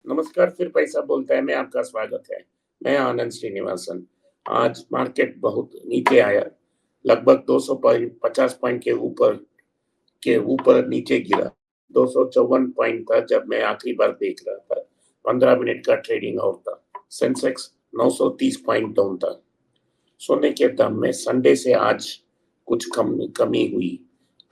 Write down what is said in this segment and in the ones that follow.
नमस्कार, फिर पैसा बोलता है में आपका स्वागत है। मैं आनंद श्रीनिवासन। आज मार्केट बहुत नीचे आया, लगभग 200 पॉइंट 50 पॉइंट के ऊपर नीचे गिरा। 254 पॉइंट था जब मैं आखिरी बार देख रहा था। 15 मिनट का ट्रेडिंग आवर था। सेंसेक्स 930 पॉइंट डाउन था। सोने के दाम में संडे से आज कुछ कमी हुई।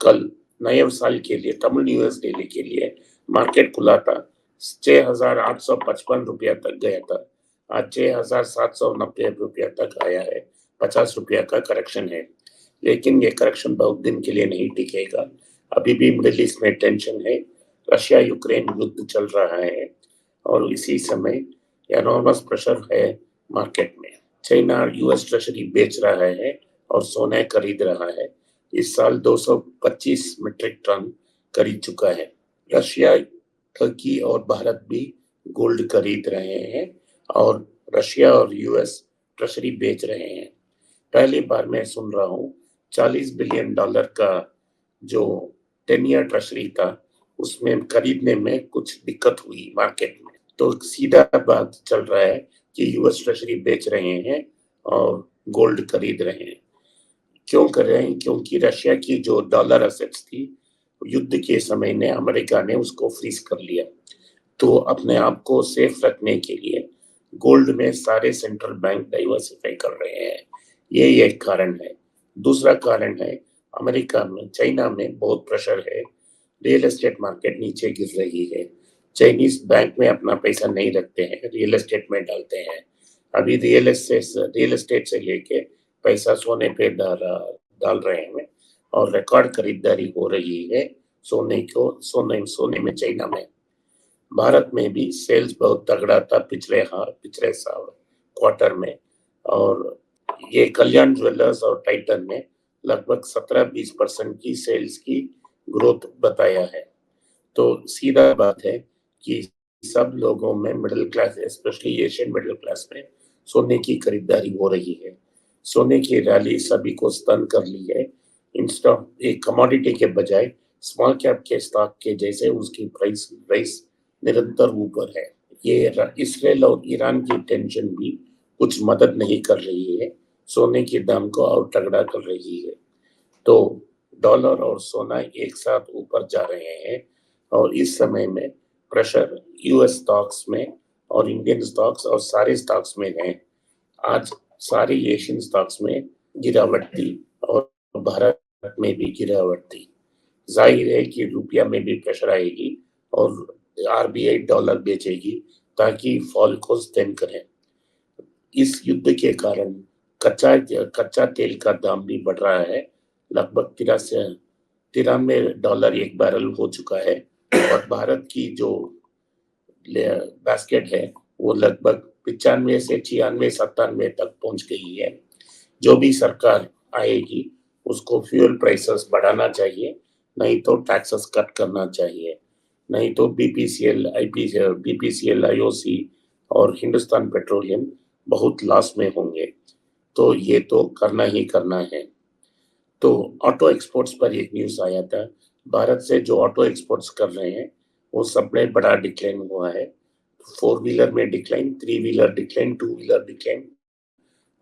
कल नए साल के लिए तमिल न्यू ईयर डे के लिए मार्केट खुला था, 6,855 रुपया तक गया था। आज 6,790 रुपया तक आया है। 50 रुपया का करेक्शन है, लेकिन ये करेक्शन बहुत दिन के लिए नहीं टिकेगा। अभी भी मिडिल ईस्ट में टेंशन है। रशिया यूक्रेन युद्ध चल रहा है और इसी समय एनॉर्मस प्रेशर है मार्केट में। चाइना यूएस ट्रेजरी बेच रहा है और सोना खरीद रहा है। इस साल 225 मीट्रिक टन खरीद चुका है। रशिया, तुर्की और भारत भी गोल्ड खरीद रहे हैं और रशिया और यूएस ट्रेजरी बेच रहे हैं। पहली बार मैं सुन रहा हूँ $40 बिलियन का जो 10 ईयर ट्रेजरी था, उसमें खरीदने में कुछ दिक्कत हुई मार्केट में। तो सीधा बात चल रहा है कि यूएस ट्रेजरी बेच रहे हैं और गोल्ड खरीद रहे हैं। क्यों कर रहे हैं? क्योंकि रशिया की जो डॉलर असेट्स थी, युद्ध के समय ने अमेरिका ने उसको फ्रीज कर लिया। तो अपने आप को सेफ रखने के लिए गोल्ड में सारे सेंट्रल बैंक डाइवर्सिफाई कर रहे हैं। ये एक कारण है। दूसरा कारण है, अमेरिका में चाइना में बहुत प्रेशर है। रियल एस्टेट मार्केट नीचे गिर रही है। चाइनीज बैंक में अपना पैसा नहीं रखते हैं, रियल एस्टेट में डालते हैं। अभी रियल एस्टेट से लेके पैसा सोने पे डाल रहे हैं और रिकॉर्ड खरीदारी हो रही है सोने में चाइना में। भारत में भी सेल्स बहुत तगड़ा था पिछले साल क्वार्टर में। और ये कल्याण ज्वेलर्स और टाइटन ने लगभग 17-20% की सेल्स की ग्रोथ बताया है। तो सीधा बात है कि सब लोगों में middle class, specially Asian middle class में सोने की खरीदारी हो रही है। सोने की रैली सभी को स्टन कर ली है। इंस्टेड एक कमोडिटी के बजाय स्मॉल कैप के स्टॉक के जैसे उसकी प्राइस निरंतर ऊपर है। ये इसराइल और ईरान की टेंशन भी कुछ मदद नहीं कर रही है, सोने के दाम को और तगड़ा कर रही है। तो डॉलर और सोना एक साथ ऊपर जा रहे हैं और इस समय में प्रेशर यूएस स्टॉक्स में और इंडियन स्टॉक्स और सारे स्टॉक्स में है। आज सारे एशियन स्टॉक्स में गिरावट थी और भारत में भी गिरावट थी। जाहिर है कि रुपया में भी प्रेशर आएगी और आरबीआई डॉलर बेचेगी ताकि फॉल को स्टेम करें। इस युद्ध के कारण कच्चा तेल का दाम भी बढ़ रहा है। लगभग 93 एक बैरल हो चुका है और भारत की जो बास्केट है वो लगभग 95 से 96-97 तक पहुंच गई है। जो भी सरकार आएगी उसको फ्यूल प्राइसेस बढ़ाना चाहिए, नहीं तो टैक्सेस कट करना चाहिए। नहीं तो बीपीसीएल, आईओसी और हिंदुस्तान पेट्रोलियम बहुत लॉस में होंगे। तो ये तो करना ही करना है। तो ऑटो एक्सपोर्ट्स पर एक न्यूज़ आया था। भारत से जो ऑटो एक्सपोर्ट्स कर रहे हैं वो सब में बड़ा डिक्लाइन हुआ है। 4 व्हीलर में decline, 3 wheeler decline, 2 wheeler decline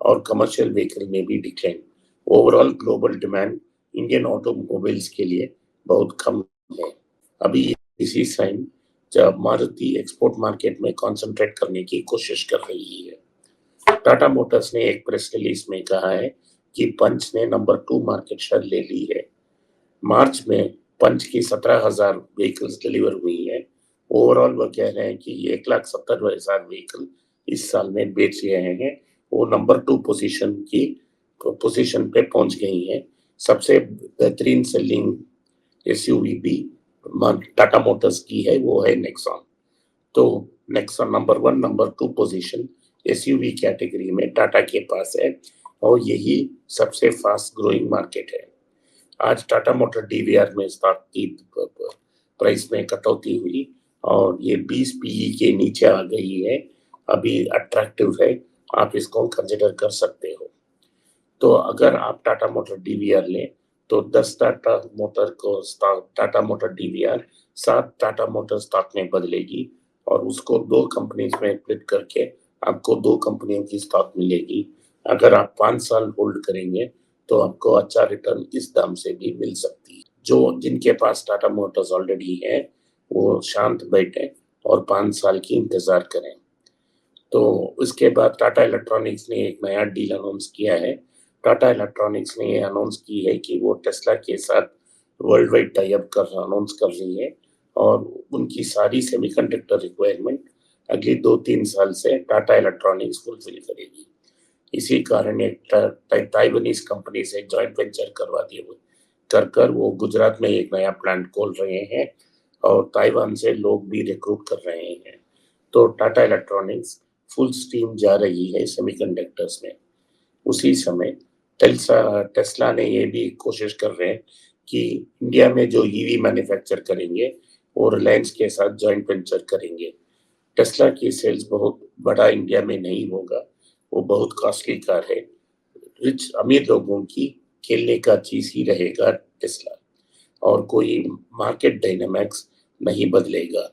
और कमर्शियल व्हीकल में भी decline. Overall global demand Indian automobiles के लिए बहुत कम है। अभी इसी टाइम जब मारुति एक्सपोर्ट मार्केट में कंसंट्रेट करने की कोशिश कर रही है। टाटा मोटर्स ने एक प्रेस रिलीज में कहा है कि पंच ने नंबर 2 मार्केट शेयर ले ली है। मार्च में पंच की 17,000 व्हीकल्स डिलीवर हुई है। ओवरऑल वो कह रहे हैं कि 1,70,000 व्हीकल इस साल में बेच रहे हैं। वो नंबर 2 पोजीशन पे पहुंच गई है। सबसे बेहतरीन सेलिंग एसयूवी भी टाटा मोटर्स की है, वो है नेक्सॉन। तो Nexon number 1, number 2 position SUV category में टाटा के पास है और यही सबसे फास्ट ग्रोइंग मार्केट है। आज टाटा मोटर डीवीआर में स्टॉक की प्राइस में कटौती हुई और ये 20 पीई के नीचे आ गई है। अभी अट्रैक्टिव है, आप इसको कंसिडर कर सकते हो। तो अगर आप टाटा मोटर डीवीआर लें तो 10 Tata motor DVR 7 Tata motor stock में बदलेगी और उसको 2 कंपनीज़ में स्प्लिट करके आपको 2 कंपनियों की स्टॉक मिलेगी। अगर आप 5 साल होल्ड करेंगे, तो आपको अच्छा रिटर्न इस दाम से भी मिल सकती है। जो जिनके पास टाटा मोटर्स ऑलरेडी है, वो शांत बैठें और 5 साल की इंतज़ार करें। तो उसके बाद टाटा इलेक्ट्रॉनिक्स ने एक नया डील अनाउंस किया है। टाटा इलेक्ट्रॉनिक्स ने ये अनाउंस की है कि वो टेस्ला के साथ world wide tie up announce कर रही है और उनकी सारी सेमीकंडक्टर रिक्वायरमेंट अगली 2-3 साल से टाटा इलेक्ट्रॉनिक्स फुलफिल करेगी। इसी कारण एक ताइवानीज़ कंपनी से जॉइंट वेंचर करवा दिए वो कर वो गुजरात में एक नया प्लांट खोल रहे हैं और ताइवान से लोग भी रिक्रूट कर रहे हैं। तो टाटा इलेक्ट्रॉनिक्स फुल स्टीम जा रही है सेमीकंडक्टर्स में। उसी समय टेस्ला ने ये भी कोशिश कर रहे हैं कि इंडिया में जो ईवी मैन्युफैक्चर करेंगे, वो रिलायंस के साथ जॉइंट वेंचर करेंगे। टेस्ला की सेल्स बहुत बड़ा इंडिया में नहीं होगा, वो बहुत कॉस्टली कार है। रिच अमीर लोगों की खेलने का चीज़ ही रहेगा टेस्ला और कोई मार्केट डायनामिक्स नहीं बदलेगा।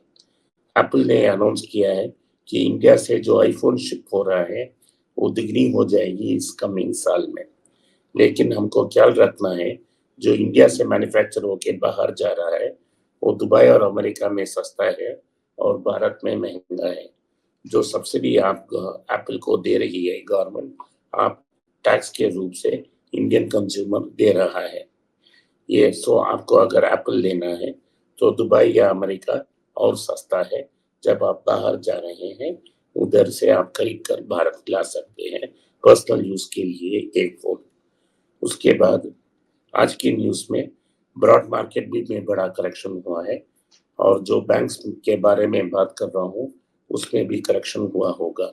एप्पल ने अनाउंस किया है कि इंडिया से जो आईफ़ोन शिप हो रहा है, वो दुगनी हो जाएगी इस कमिंग साल में। लेकिन हमको ख्याल रखना है, जो इंडिया से मैन्युफैक्चर होके बाहर जा रहा है, वो दुबई और अमेरिका में सस्ता है और भारत में महँगा है। जो सब्सिडी आप एप्पल को दे रही है गवर्नमेंट, आप टैक्स के रूप से इंडियन कंज्यूमर दे रहा है। ये सो आपको अगर एप्पल लेना है, तो दुबई या अमेरिका और सस्ता है। जब आप बाहर जा रहे हैं, उधर से आप खरीद कर भारत ला सकते हैं, पर्सनल यूज़ के लिए एक फ़ोन। उसके बाद आज की न्यूज़ में ब्रॉड मार्केट भी में बड़ा करेक्शन हुआ है और जो बैंक्स के बारे में बात कर रहा हूँ, उसमें भी करेक्शन हुआ होगा।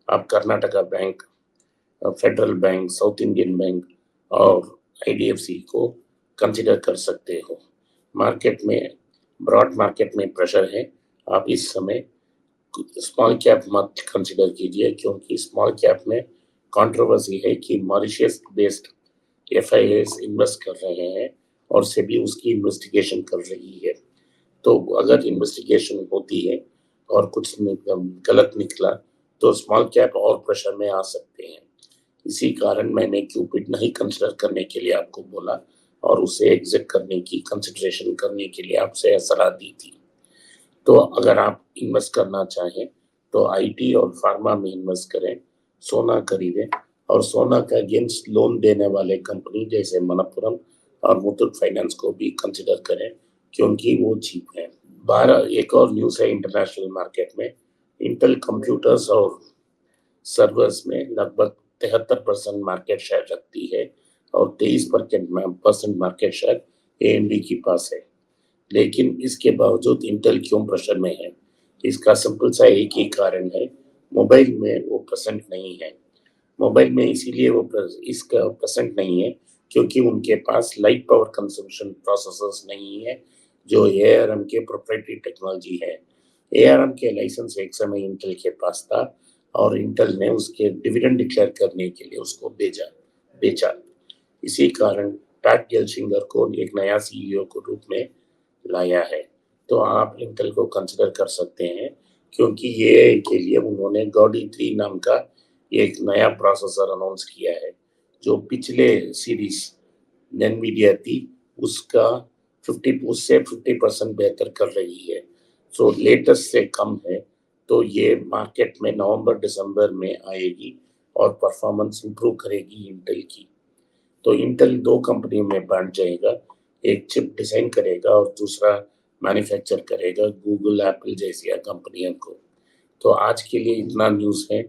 आप Karnataka bank, federal bank, south Indian bank और आईडीएफसी को कंसीडर कर सकते हो। मार्केट में ब्रॉड मार्केट में प्रेशर है। आप इस समय स्मॉल कैप मत कंसीडर कीजिए क्योंकि स्मॉल कैप में कंट्रोवर्सी है कि मॉरिशस बेस्ड एफआईएस इन्वेस्ट कर रहे हैं और सेबी उसकी इन्वेस्टिगेशन कर रही है। तो अगर इन्वेस्टिगेशन होती है और कुछ गलत निकला, तो स्मॉल कैप और प्रेशर में आ सकते हैं। इसी कारण मैंने क्यूपिड नहीं कंसीडर करने के लिए आपको बोला और उसे एग्जिट करने की कंसिडरेशन करने के लिए आपसे सलाह दी थी। तो अगर आप इन्वेस्ट करना चाहें, तो आईटी और फार्मा में इन्वेस्ट करें, सोना खरीदें और सोना का अगेंस्ट लोन देने वाले कंपनी जैसे मनप्पुरम और मुथूट फाइनेंस को भी कंसीडर करें क्योंकि वो चीप है। 12 एक और न्यूज़ है इंटरनेशनल मार्केट में, इंटेल कंप्यूटर्स और सर्वर्स में लगभग 73% मार्केट शेयर रखती है और 23% मार्केट शेयर एएमडी के पास है। लेकिन इसके बावजूद इंटेल क्यों प्रेशर में है? इसका सिंपल सा एक ही कारण है, मोबाइल में वो प्रेजेंट नहीं है। मोबाइल में इसीलिए वो इसका प्रेजेंट नहीं है क्योंकि उनके पास लाइट पावर कंजम्पशन प्रोसेसर्स नहीं है, जो एआरएम के प्रोप्राइटरी टेक्नोलॉजी है। एआरएम के लाइसेंस एक समय इंटेल के पास था और इंटेल ने उसके डिविडेंड डिक्लेयर करने के लिए उसको बेचा। इसी कारण पैट गेल्सिंगर को एक नया सीईओ के रूप में लाया है। तो आप इंटेल को कंसीडर कर सकते हैं क्योंकि ये के लिए उन्होंने गॉडी 3 नाम का एक नया प्रोसेसर अनाउंस किया है, जो पिछले सीरीज एनवीडिया थी उसका 50% बेहतर कर रही है। सो लेटेस्ट से कम है, तो ये मार्केट में नवंबर-दिसंबर में आएगी और परफॉर्मेंस इंप्रूव करेगी इंटेल की। तो इंटेल 2 कंपनियों में बाँट जाएगा, एक चिप डिज़ाइन करेगा और दूसरा मैन्युफैक्चर करेगा गूगल, एप्पल जैसी कंपनियों को। तो आज के लिए इतना न्यूज़ है।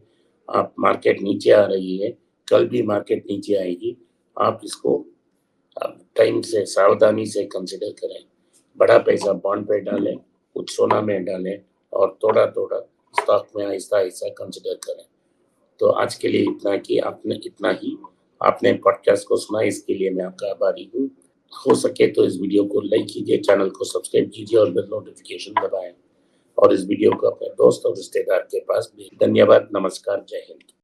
आप मार्केट नीचे आ रही है, कल भी मार्केट नीचे आएगी। आप इसको टाइम से सावधानी से कंसीडर करें। बड़ा पैसा बॉन्ड पे डालें, कुछ सोना में डालें और थोड़ा-थोड़ा स्टॉक में आहिस्ता-आहिस्ता कंसीडर करें। तो आज के लिए इतना ही आपने पॉडकास्ट को सुना, इसके लिए मैं आपका आभारी हूँ। हो सके तो इस वीडियो को लाइक कीजिए, चैनल को सब्सक्राइब कीजिए और बेल नोटिफिकेशन दबाएं और इस वीडियो को अपने दोस्त और रिश्तेदार के पास भेजें। धन्यवाद, नमस्कार, जय हिंद।